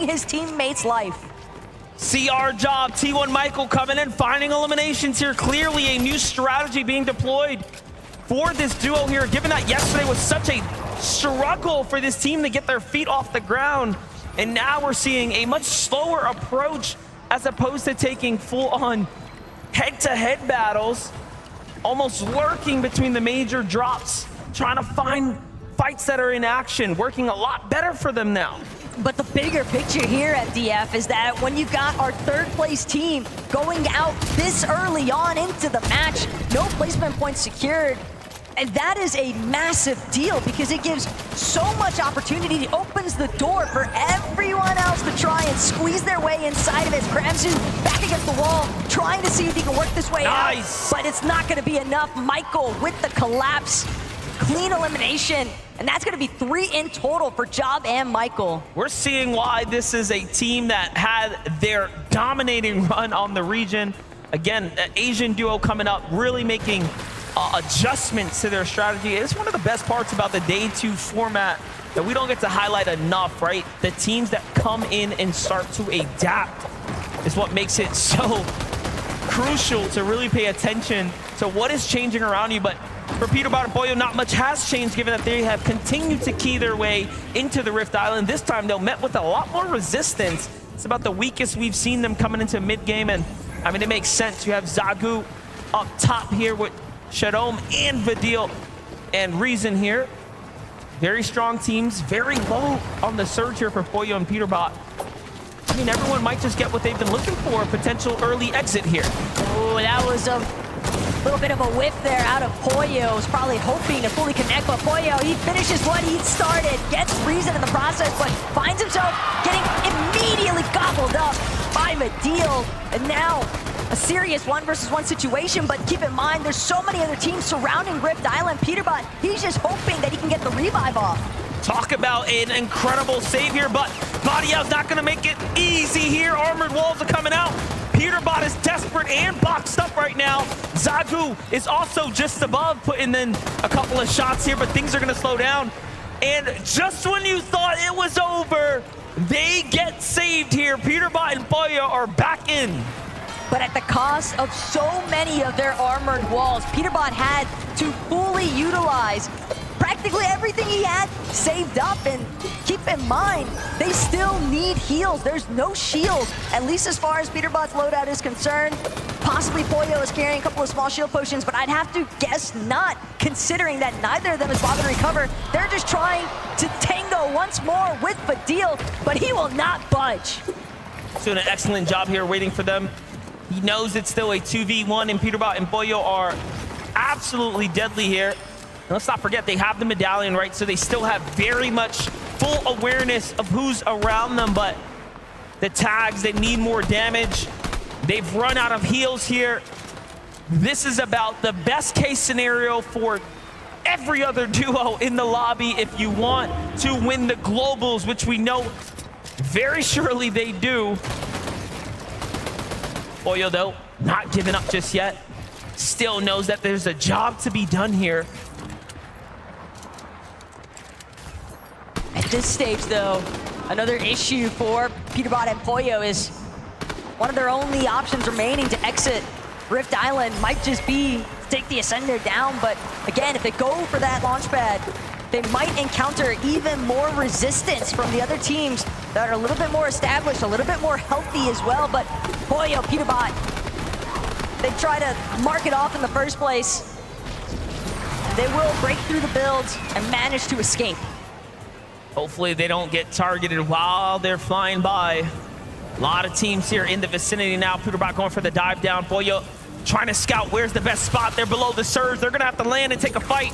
saving his teammates' life. See our job. T1 Michael coming in, finding eliminations here. Clearly a new strategy being deployed for this duo here, given that yesterday was such a struggle for this team to get their feet off the ground. And now we're seeing a much slower approach as opposed to taking full-on head-to-head battles, almost lurking between the major drops, trying to find fights that are in action, working a lot better for them now. But the bigger picture here at DF is that when you've got our third place team going out this early on into the match, no placement points secured, and that is a massive deal because it gives so much opportunity. It opens the door for everyone else to try and squeeze their way inside of it. Kramsu back against the wall, trying to see if he can work this way out, but it's not going to be enough. Michael with the collapse, clean elimination, and that's going to be 3 in total for Job and Michael. We're seeing why this is a team that had their dominating run on the region. Again, an Asian duo coming up, really making adjustments to their strategy. It's one of the best parts about the Day 2 format that we don't get to highlight enough, right? The teams that come in and start to adapt is what makes it so crucial to really pay attention to what is changing around you. But for Peterbot and Pollo, not much has changed given that they have continued to key their way into the Rift Island. This time, though, met with a lot more resistance. It's about the weakest we've seen them coming into mid-game, and I mean, it makes sense. You have Zagu up top here with Shadom and Vidil and Reason here. Very strong teams, very low on the surge here for Pollo and Peterbot. I mean, everyone might just get what they've been looking for, a potential early exit here. Oh, that was a little bit of a whiff there out of Pollo. Was probably hoping to fully connect, but Pollo, he finishes what he started, gets Reason in the process, but finds himself getting immediately gobbled up by Vidil. And now a serious 1-versus-1 situation, but keep in mind, there's so many other teams surrounding Rift Island. Peterbot, he's just hoping that he can get the revive off. Talk about an incredible save here, but Badial's not gonna make it easy here. Armored walls are coming out. Peterbot is desperate and boxed up right now. Zagu is also just above, putting in a couple of shots here, but things are gonna slow down. And just when you thought it was over, they get saved here. Peterbot and Pollo are back in. But at the cost of so many of their armored walls, Peterbot had to fully utilize practically everything he had saved up. And keep in mind, they still need heals. There's no shield, at least as far as Peterbot's loadout is concerned. Possibly Pollo is carrying a couple of small shield potions, but I'd have to guess not, considering that neither of them is bothered to recover. They're just trying to tango once more with Vidil, but he will not budge. Doing an excellent job here waiting for them. He knows it's still a 2v1, and Peterbot and Pollo are absolutely deadly here. And let's not forget, they have the medallion, right? So they still have very much full awareness of who's around them, but the tags, they need more damage. They've run out of heals here. This is about the best case scenario for every other duo in the lobby if you want to win the globals, which we know very surely they do. Pollo, though, not giving up just yet. Still knows that there's a job to be done here. At this stage, though, another issue for Peterbot and Pollo is one of their only options remaining to exit Rift Island might just be to take the Ascender down. But again, if they go for that launch pad, they might encounter even more resistance from the other teams that are a little bit more established, a little bit more healthy as well. But Pollo, Peterbot, they try to mark it off in the first place. They will break through the builds and manage to escape. Hopefully they don't get targeted while they're flying by. A lot of teams here in the vicinity now. Peterbot going for the dive down. Pollo trying to scout where's the best spot. They're below the surge. They're gonna have to land and take a fight.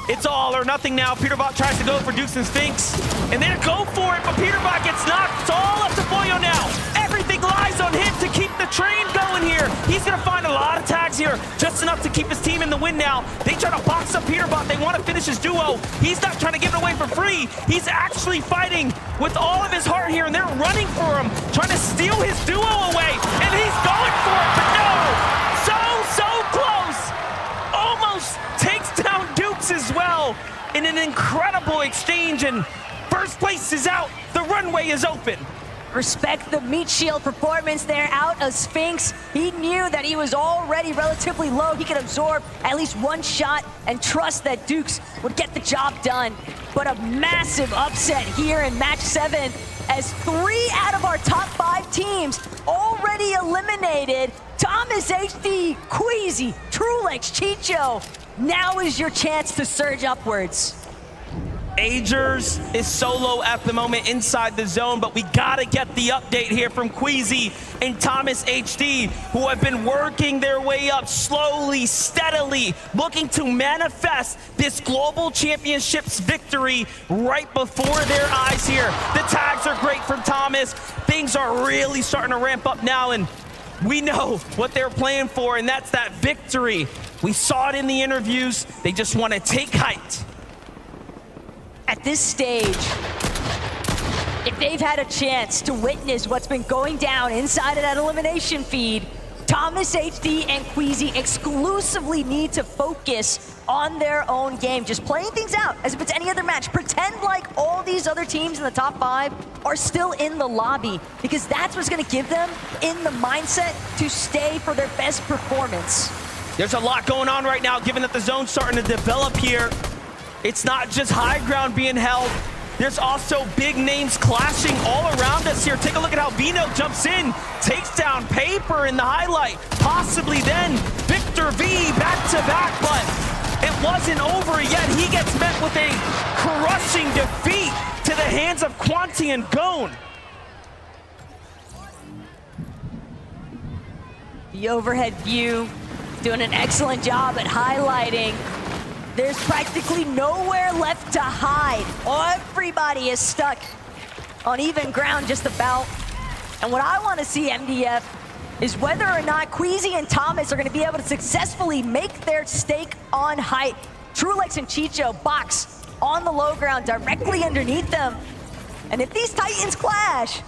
It's all or nothing now. Peterbot tries to go for Dukes and Sphinx, and they go for it, but Peterbot gets knocked. It's all up to Pollo now. Everything lies on him to keep the train going here. He's gonna find a lot of tags here, just enough to keep his team in the win now. They try to box up Peterbot. They want to finish his duo. He's not trying to give it away for free. He's actually fighting with all of his heart here, and they're running for him, trying to steal his duo away, and he's going for it, but no! So close! Almost takes down Dukes as well in an incredible exchange, and first place is out. The runway is open. Respect the meat shield performance there out of Sphinx. He knew that he was already relatively low. He could absorb at least one shot and trust that Dukes would get the job done. But a massive upset here in match 7 as 3 out of our top 5 teams already eliminated. Thomas HD, Queasy, Trulex, Chicho. Now is your chance to surge upwards. Agers is solo at the moment inside the zone, but we gotta get the update here from Queasy and Thomas HD, who have been working their way up slowly, steadily, looking to manifest this global championships victory right before their eyes here. The tags are great from Thomas. Things are really starting to ramp up now, and we know what they're playing for, and that's that victory. We saw it in the interviews. They just want to take height. At this stage, if they've had a chance to witness what's been going down inside of that elimination feed, Thomas HD and Queasy exclusively need to focus on their own game, just playing things out as if it's any other match. Pretend like all these other teams in the top 5 are still in the lobby, because that's what's going to give them in the mindset to stay for their best performance. There's a lot going on right now, given that the zone's starting to develop here. It's not just high ground being held. There's also big names clashing all around us here. Take a look at how Vino jumps in, takes down Paper in the highlight. Possibly then Victor V back-to-back, but it wasn't over yet. He gets met with a crushing defeat to the hands of Quanti and Gone. The overhead view doing an excellent job at highlighting. There's practically nowhere left to hide. Everybody is stuck on even ground just about. And what I want to see, MDF, is whether or not Queasy and Thomas are going to be able to successfully make their stake on height. Trulex and Chicho box on the low ground directly underneath them. And if these Titans clash,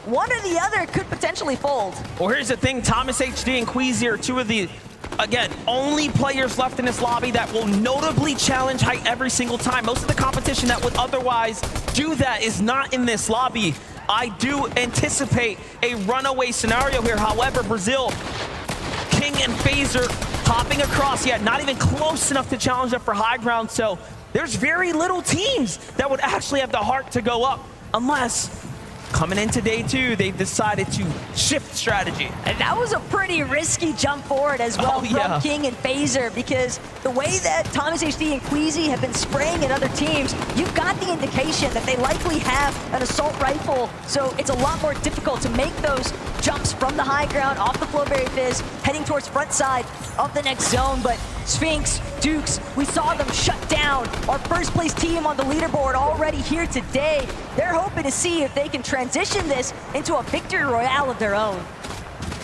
one or the other could potentially fold. Well, here's the thing. Thomas HD and Queasy are two of the, again, only players left in this lobby that will notably challenge height every single time. Most of the competition that would otherwise do that is not in this lobby. I do anticipate a runaway scenario here. However, Brazil, King and Phaser hopping across, yet not even close enough to challenge up for high ground. So there's very little teams that would actually have the heart to go up, unless coming into day 2, they've decided to shift strategy. And that was a pretty risky jump forward as well from King and Phaser, because the way that Thomas HD and Queasy have been spraying at other teams, you've got the indication that they likely have an assault rifle, so it's a lot more difficult to make those jumps from the high ground off the Flowberry Fizz, heading towards front side of the next zone. But Sphinx, Dukes, we saw them shut down our first place team on the leaderboard already here today. They're hoping to see if they can transition this into a victory royale of their own.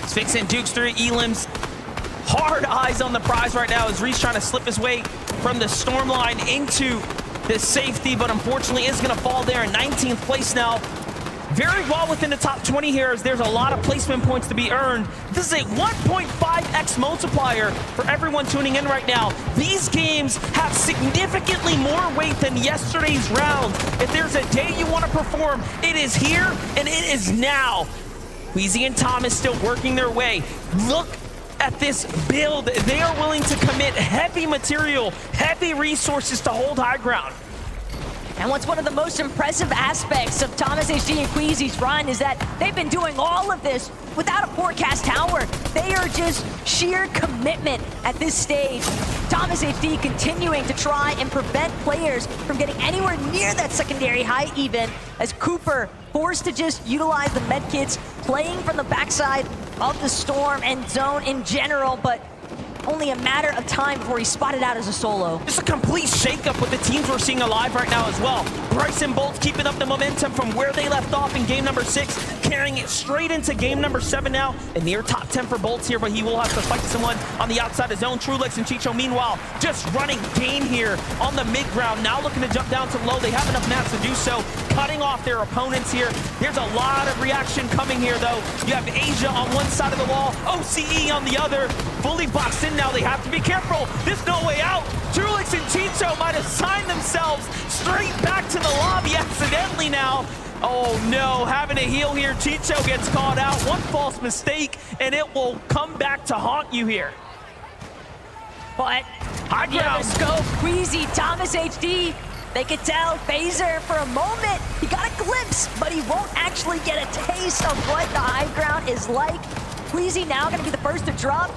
Sphinx and Dukes through elims. Hard eyes on the prize right now as Reese trying to slip his way from the storm line into the safety, but unfortunately is going to fall there in 19th place now. Very well within the top 20 here, as there's a lot of placement points to be earned. This is a 1.5x multiplier for everyone tuning in right now. These games have significantly more weight than yesterday's round. If there's a day you want to perform, it is here and it is now. Queasy and Thomas still working their way. Look at this build. They are willing to commit heavy material, heavy resources to hold high ground. And what's one of the most impressive aspects of Thomas HD and Queasy's run is that they've been doing all of this without a forecast tower. They are just sheer commitment at this stage. Thomas HD continuing to try and prevent players from getting anywhere near that secondary height even, as Cooper forced to just utilize the medkits, playing from the backside of the storm and zone in general, but only a matter of time before he's spotted out as a solo. Just a complete shakeup with the teams we're seeing alive right now as well. Bryce and Bolt keeping up the momentum from where they left off in game number 6, carrying it straight into game number 7 now. A near top 10 for Bolts here, but he will have to fight someone on the outside of zone. Trulex and Chicho, meanwhile, just running game here on the mid ground. Now looking to jump down to low. They have enough mats to do so, cutting off their opponents here. There's a lot of reaction coming here, though. You have Asia on one side of the wall, OCE on the other, fully boxed in now. They have to be careful. There's no way out. Trulex and Chicho might have signed themselves straight back to the lobby accidentally now. Oh no, having to heal here. Chicho gets caught out. One false mistake, and it will come back to haunt you here. But high the other ground. scope, Queasy, Thomas HD, they could tell Phaser for a moment. He got a glimpse, but he won't actually get a taste of what the high ground is like. Queasy now gonna be the first to drop.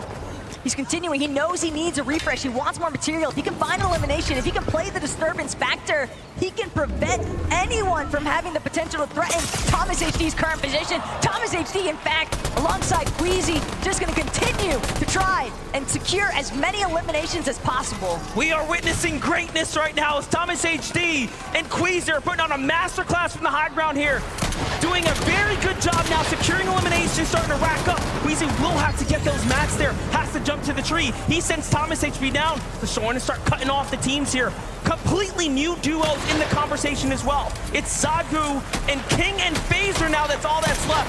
He's continuing. He knows he needs a refresh. He wants more material. If he can find an elimination, if he can play the disturbance factor, he can prevent anyone from having the potential to threaten Thomas HD's current position. Thomas HD, in fact, alongside Queasy, just going to continue to try and secure as many eliminations as possible. We are witnessing greatness right now as Thomas HD and Queasy are putting on a masterclass from the high ground here. Doing a very good job now securing elimination, starting to rack up. Queasy will have to get those mats there, has to jump to the tree. He sends Thomas HB down. The Soren to start cutting off the teams here. Completely new duos in the conversation as well. It's Zagu and King and Phaser now. That's all that's left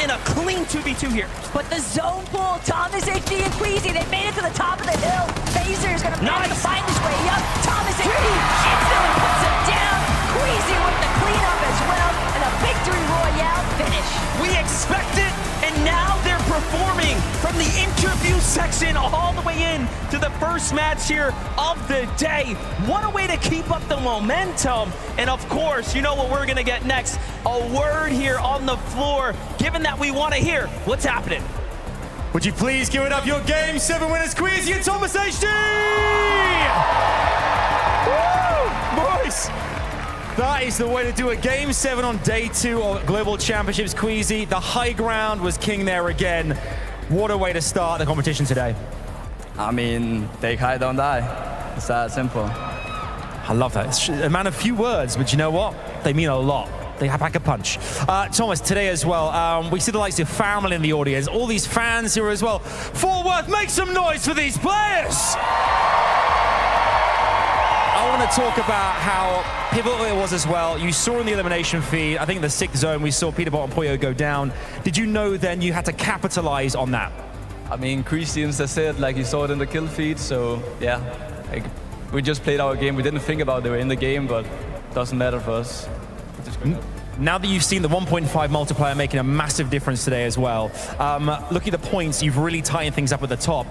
in a clean 2v2 here. But the zone pull, Thomas HD and Queasy, they made it to the top of the hill. Phaser is going to manage to find his way up. Thomas HD instantly puts him down. Queasy with the cleanup as well, and a victory royale finish. We expect it, and now they're performing from the interview section all the way in to the first match here of the day. What a way to keep up the momentum. And of course, you know what we're gonna get next. A word here on the floor, given that we wanna hear what's happening. Would you please give it up, your Game 7 winners, Queasy and Thomas HD! Woo! Boys! That is the way to do a Game 7 on day 2 of Global Championships. Queasy, the high ground was king there again. What a way to start the competition today. I mean, take high, don't die. It's that simple. I love that. It's a man of few words, but you know what? They mean a lot. They pack a punch. Thomas, today as well, we see the likes of family in the audience, all these fans here as well. Fort Worth, make some noise for these players! I want to talk about how pivotal it was as well. You saw in the elimination feed, I think the 6th zone, we saw Peterbot and Poyo go down. Did you know then you had to capitalize on that? I mean, Christians said, like you saw it in the kill feed, so yeah. Like, we just played our game. We didn't think about they were in the game, but it doesn't matter for us. Now that you've seen the 1.5 multiplier making a massive difference today as well, look at the points, you've really tightened things up at the top.